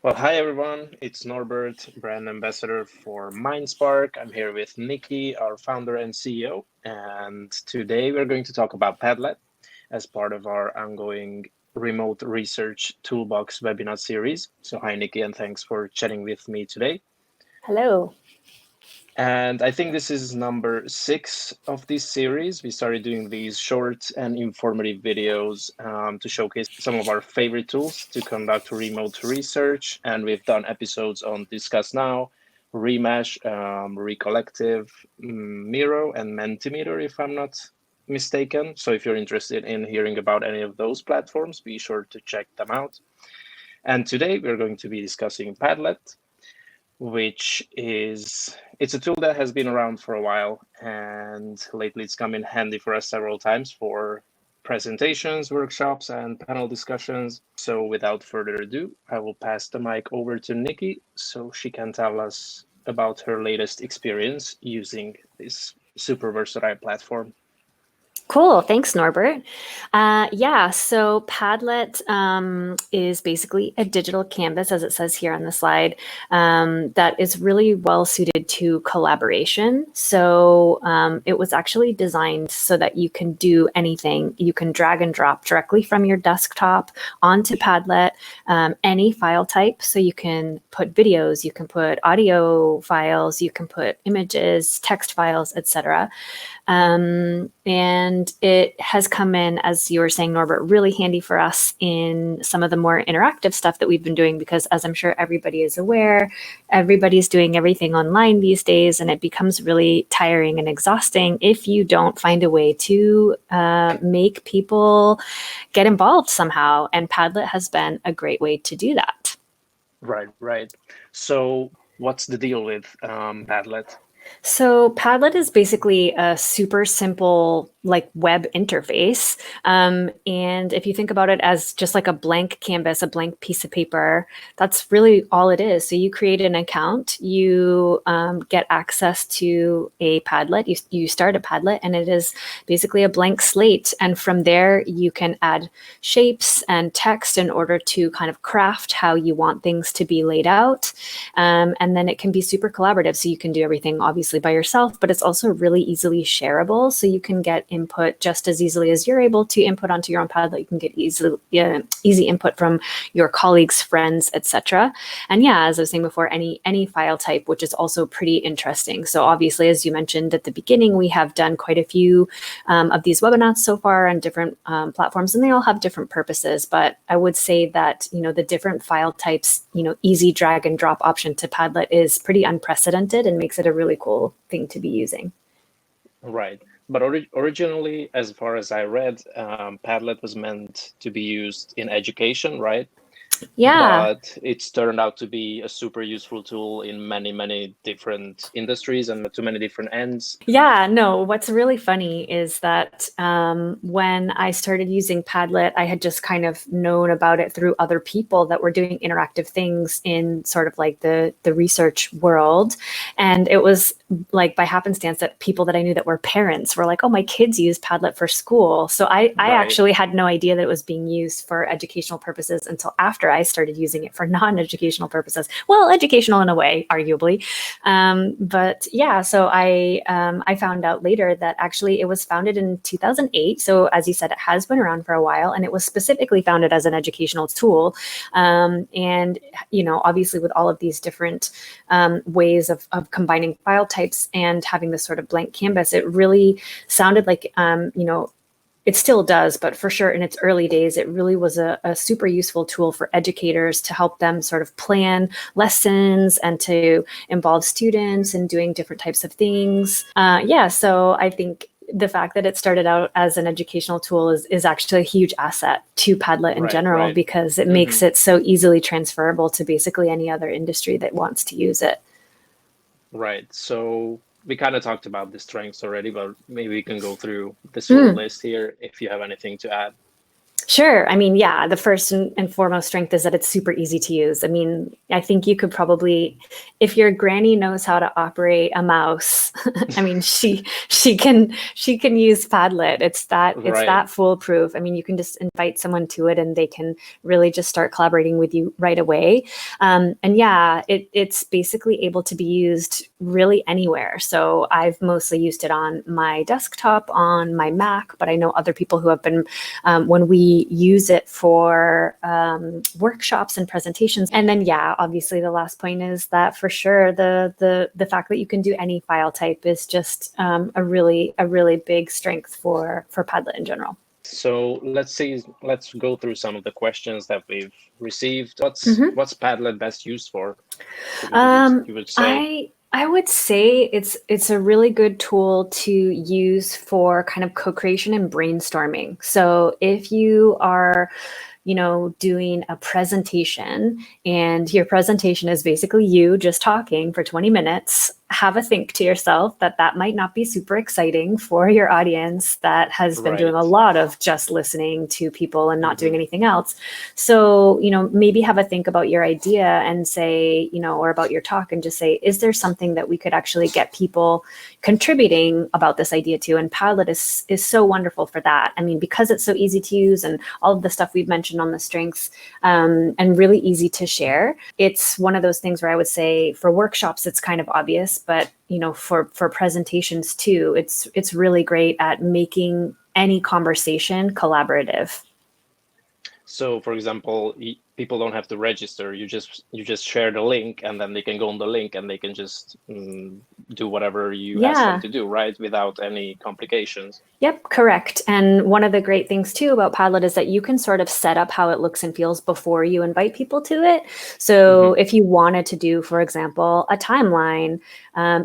Well, hi everyone. It's Norbert, brand ambassador for MindSpark. I'm here with Nikki, our founder and CEO, and today we're going to talk about Padlet as part of our ongoing remote research toolbox webinar series. So, hi Nikki, and thanks for chatting with me today. Hello. And I think this is number 6 of this series. We started doing these short and informative videos to showcase some of our favorite tools to conduct remote research. And we've done episodes on Discuss Now, Remesh, Recollective, Miro, and Mentimeter, if I'm not mistaken. So if you're interested in hearing about any of those platforms, be sure to check them out. And today we're going to be discussing Padlet, which is it's a tool that has been around for a while, and lately it's come in handy for us several times for presentations, workshops, and panel discussions. So without further ado, I will pass the mic over to Nikki so she can tell us about her latest experience using this super versatile platform. Cool. Thanks, Norbert. So Padlet is basically a digital canvas, as it says here on the slide, that is really well suited to collaboration. So it was actually designed so that you can do anything. You can drag and drop directly from your desktop onto Padlet, any file type. So you can put videos, you can put audio files, you can put images, text files, etc. And it has come in, as you were saying, Norbert, really handy for us in some of the more interactive stuff that we've been doing, because as I'm sure everybody is aware, everybody's doing everything online these days, and it becomes really tiring and exhausting if you don't find a way to make people get involved somehow. And Padlet has been a great way to do that. Right. So what's the deal with Padlet? So Padlet is basically a super simple like web interface. And if you think about it as just like a blank canvas, a blank piece of paper, that's really all it is. So you create an account, you get access to a Padlet, you start a Padlet, and it is basically a blank slate. And from there, you can add shapes and text in order to kind of craft how you want things to be laid out. And then it can be super collaborative. So you can do everything obviously by yourself, but it's also really easily shareable. So you can get input just as easily as you're able to input onto your own Padlet. You can get easy input from your colleagues, friends, etc. And yeah, as I was saying before, any file type, which is also pretty interesting. So obviously, as you mentioned at the beginning, we have done quite a few of these webinars so far on different platforms, and they all have different purposes. But I would say that the different file types, easy drag and drop option to Padlet is pretty unprecedented and makes it a really cool thing to be using. Right. But originally, as far as I read, Padlet was meant to be used in education, right? Yeah. But it's turned out to be a super useful tool in many different industries and to many different ends. Yeah, no, what's really funny is that when I started using Padlet, I had just kind of known about it through other people that were doing interactive things in sort of like the research world. And it was like by happenstance that people that I knew that were parents were like, oh, my kids use Padlet for school. So I actually had no idea that it was being used for educational purposes until after I started using it for non-educational purposes. Well, educational in a way, arguably. But yeah, so I found out later that actually it was founded in 2008. So as you said, it has been around for a while, and it was specifically founded as an educational tool. And obviously with all of these different ways of combining file types and having this sort of blank canvas, it really sounded like it still does, but for sure in its early days, it really was a super useful tool for educators to help them sort of plan lessons and to involve students in doing different types of things. So I think the fact that it started out as an educational tool is actually a huge asset to Padlet in general, because it makes it so easily transferable to basically any other industry that wants to use it. Right. So we kind of talked about the strengths already, but maybe we can go through this little list here if you have anything to add. Sure. I mean, yeah, the first and foremost strength is that it's super easy to use. I mean, I think you could probably, if your granny knows how to operate a mouse, I mean, she can use Padlet. It's Right. that foolproof. I mean, you can just invite someone to it and they can really just start collaborating with you right away. And yeah, it's basically able to be used really anywhere. So I've mostly used it on my desktop, on my Mac, but I know other people who have been when we use it for workshops and presentations. And then, yeah, obviously the last point is that for sure the fact that you can do any file type is just a really big strength for Padlet in general. So let's go through some of the questions that we've received. What's Padlet best used for? You would say. I would say it's a really good tool to use for kind of co-creation and brainstorming. So if you are, doing a presentation and your presentation is basically you just talking for 20 minutes, have a think to yourself that might not be super exciting for your audience that has been doing a lot of just listening to people and not doing anything else. So, maybe have a think about your idea and say, or about your talk and just say, is there something that we could actually get people contributing about this idea to? And Padlet is so wonderful for that. I mean, because it's so easy to use and all of the stuff we've mentioned on the strengths, and really easy to share. It's one of those things where I would say for workshops, it's kind of obvious, but for presentations too, it's really great at making any conversation collaborative. So, for example, people don't have to register. You just share the link, and then they can go on the link, and they can just do whatever you ask them to do, right? Without any complications. Yep, correct. And one of the great things too about Padlet is that you can sort of set up how it looks and feels before you invite people to it. So if you wanted to do, for example, a timeline,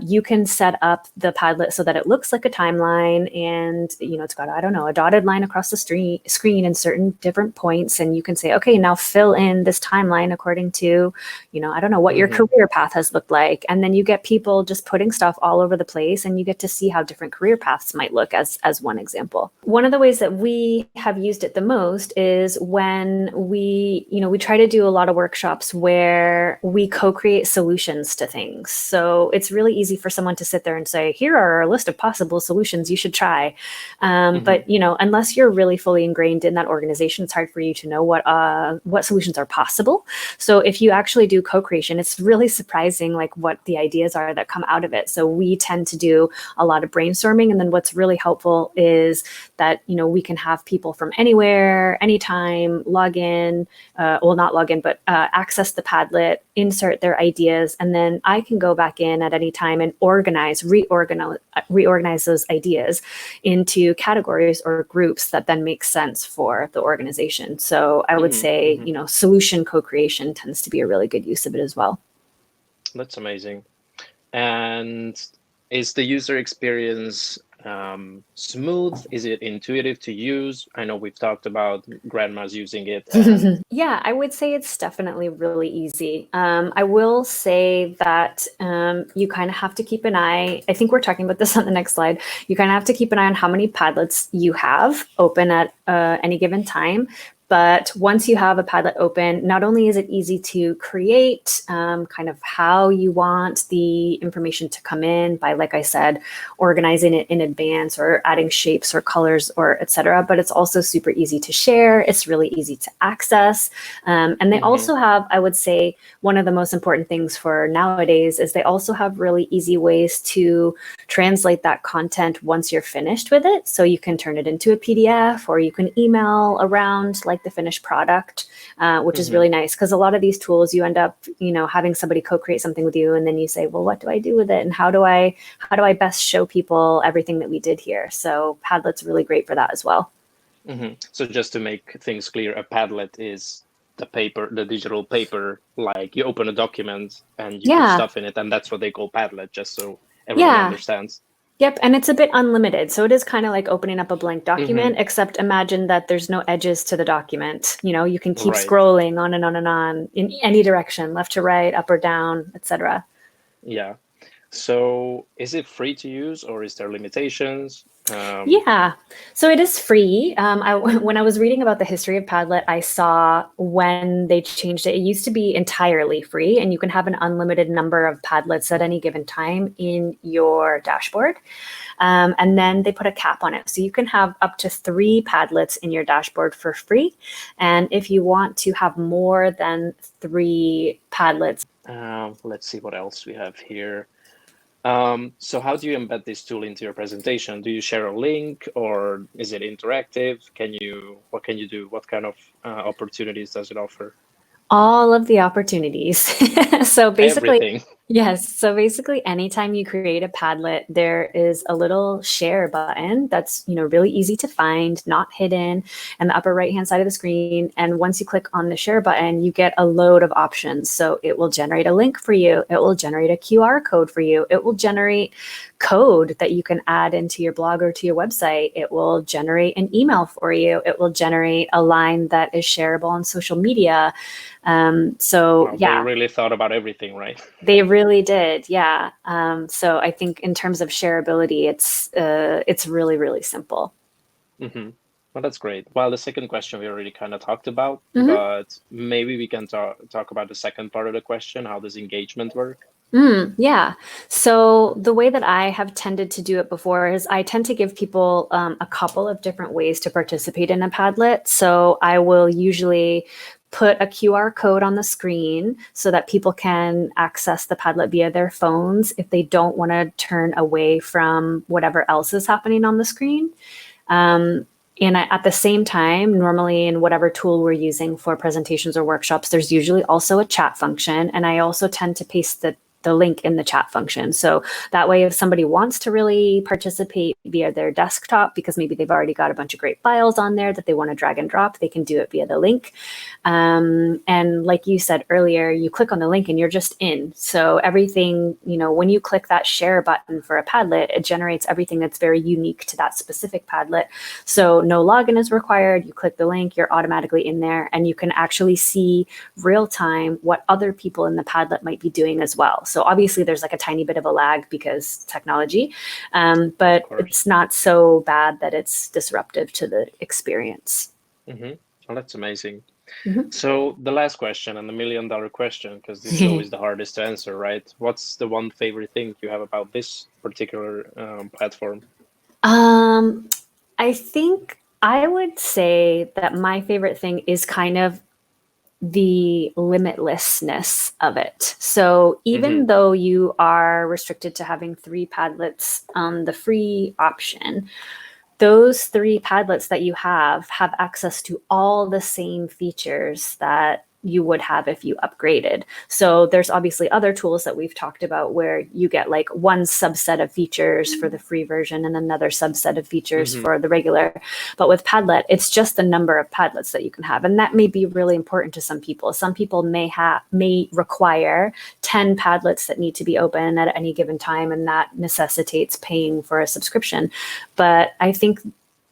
you can set up the Padlet so that it looks like a timeline, and it's got, I don't know, a dotted line across the screen in certain different points, and you can say, okay, now fill in this timeline according to, I don't know, what your career path has looked like. And then you get people just putting stuff all over the place, and you get to see how different career paths might look as one example. One of the ways that we have used it the most is when we try to do a lot of workshops where we co-create solutions to things. So it's really easy for someone to sit there and say, here are a list of possible solutions you should try. But, unless you're really fully ingrained in that organization, it's hard for you to know what solutions are possible. So if you actually do co-creation, it's really surprising like what the ideas are that come out of it. So we tend to do a lot of brainstorming. And then what's really helpful is that, we can have people from anywhere, anytime, log in, not log in, but access the Padlet, insert their ideas, and then I can go back in at any time and reorganize those ideas into categories or groups that then make sense for the organization. So I would say, solution co-creation tends to be a really good use of it as well. That's amazing. And is the user experience smooth? Is it intuitive to use? I know we've talked about grandmas using it. Yeah, I would say it's definitely really easy. I will say that you kind of have to keep an eye. I think we're talking about this on the next slide. You kind of have to keep an eye on how many Padlets you have open at any given time. But once you have a Padlet open, not only is it easy to create kind of how you want the information to come in by, like I said, organizing it in advance or adding shapes or colors or etc. But it's also super easy to share. It's really easy to access. And they also have, I would say, one of the most important things for nowadays is they also have really easy ways to translate that content once you're finished with it. So you can turn it into a PDF or you can email around like the finished product, which is really nice because a lot of these tools you end up, having somebody co-create something with you and then you say, well, what do I do with it? And how do I best show people everything that we did here? So Padlet's really great for that as well. So just to make things clear, a Padlet is the digital paper, like you open a document and you put stuff in it, and that's what they call Padlet, just so everyone understands. Yep. And it's a bit unlimited. So it is kind of like opening up a blank document, except imagine that there's no edges to the document. You can keep scrolling on and on and on in any direction, left to right, up or down, etc. Yeah. So is it free to use or is there limitations? Yeah, so it is free. When I was reading about the history of Padlet, I saw when they changed it. It used to be entirely free, and you can have an unlimited number of Padlets at any given time in your dashboard. And then they put a cap on it. So you can have up to 3 Padlets in your dashboard for free. And if you want to have more than 3 Padlets, let's see what else we have here. So how do you embed this tool into your presentation? Do you share a link, or is it interactive? What can you do? What kind of opportunities does it offer? all of the opportunities. So basically, Everything. yes. So basically, anytime you create a Padlet, there is a little share button that's, really easy to find, not hidden, in the upper right-hand side of the screen. And once you click on the share button, you get a load of options. So it will generate a link for you. It will generate a QR code for you. It will generate code that you can add into your blog or to your website. It will generate an email for you. It will generate a line that is shareable on social media. Wow, Yeah, they really thought about everything, right? they really did. Yeah. So I think in terms of shareability, it's really, really simple. Mm-hmm. Well, that's great. Well, the second question we already kind of talked about, Mm-hmm. but maybe we can talk about the second part of the question. How does engagement work? Yeah. So the way that I have tended to do it before is I tend to give people a couple of different ways to participate in a Padlet. So I will usually put a QR code on the screen so that people can access the Padlet via their phones if they don't want to turn away from whatever else is happening on the screen. And at the same time, normally in whatever tool we're using for presentations or workshops, there's usually also a chat function. And I also tend to paste the link in the chat function. So that way, if somebody wants to really participate via their desktop, because maybe they've already got a bunch of great files on there that they want to drag and drop, they can do it via the link. And like you said earlier, you click on the link and you're just in. So everything, when you click that share button for a Padlet, it generates everything that's very unique to that specific Padlet. So no login is required. You click the link, you're automatically in there, and you can actually see real time what other people in the Padlet might be doing as well. So obviously there's like a tiny bit of a lag because technology, but it's not so bad that it's disruptive to the experience. Mm-hmm. Well, that's amazing. Mm-hmm. So the last question, and the $1,000,000 question, because this is always the hardest to answer, right? What's the one favorite thing you have about this particular platform? I think I would say that my favorite thing is kind of the limitlessness of it. So even though you are restricted to having 3 Padlets on the free option, those 3 Padlets that you have access to all the same features that you would have if you upgraded. So there's obviously other tools that we've talked about where you get like one subset of features for the free version and another subset of features for the regular. But with Padlet, it's just the number of Padlets that you can have. And that may be really important to some people. Some people may require 10 Padlets that need to be open at any given time, and that necessitates paying for a subscription. But I think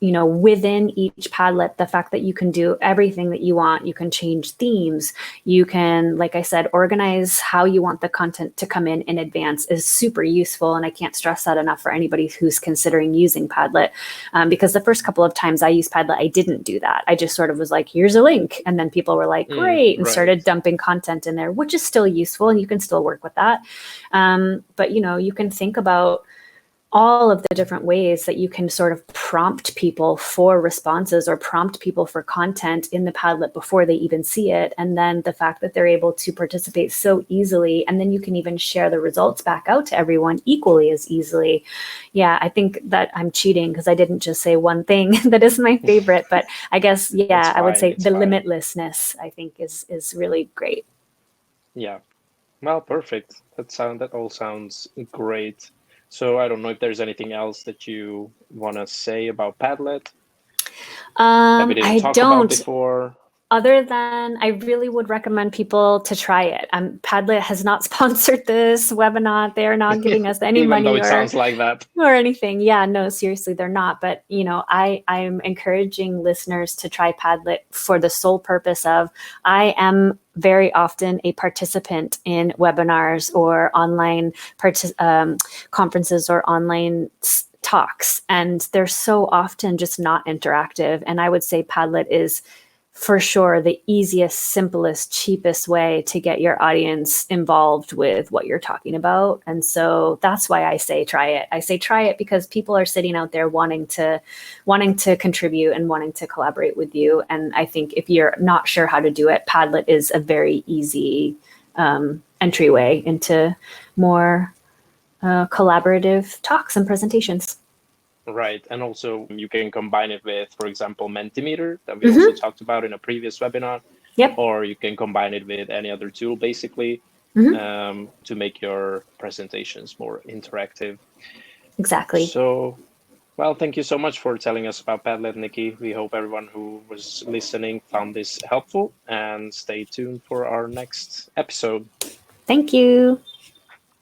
within each Padlet, the fact that you can do everything that you want, you can change themes, you can, like I said, organize how you want the content to come in advance is super useful. And I can't stress that enough for anybody who's considering using Padlet. Because the first couple of times I used Padlet, I didn't do that. I just sort of was like, here's a link. And then people were like, great, and started dumping content in there, which is still useful and you can still work with that. But, you can think about all of the different ways that you can sort of prompt people for responses or prompt people for content in the Padlet before they even see it. And then the fact that they're able to participate so easily, and then you can even share the results back out to everyone equally as easily. Yeah, I think that I'm cheating because I didn't just say one thing that is my favorite, but I guess, yeah, I would say the limitlessness, I think is really great. Yeah. Well, perfect. That all sounds great. So I don't know if there's anything else that you want to say about Padlet that we didn't talk about before. Other than I really would recommend people to try it. Padlet has not sponsored this webinar. They're not giving us any money though it sounds like that. or anything. Yeah, no, seriously, they're not. But, I'm encouraging listeners to try Padlet for the sole purpose of I am very often a participant in webinars or online conferences or online talks, and they're so often just not interactive. And I would say Padlet is for sure the easiest, simplest, cheapest way to get your audience involved with what you're talking about. And so that's why I say try it. I say try it because people are sitting out there wanting to contribute and wanting to collaborate with you. And I think if you're not sure how to do it, Padlet is a very easy entryway into more collaborative talks and presentations. Right. And also you can combine it with, for example, Mentimeter that we also talked about in a previous webinar. Yep. Or you can combine it with any other tool, basically, to make your presentations more interactive. Exactly. So, well, thank you so much for telling us about Padlet, Nikki. We hope everyone who was listening found this helpful, and stay tuned for our next episode. Thank you.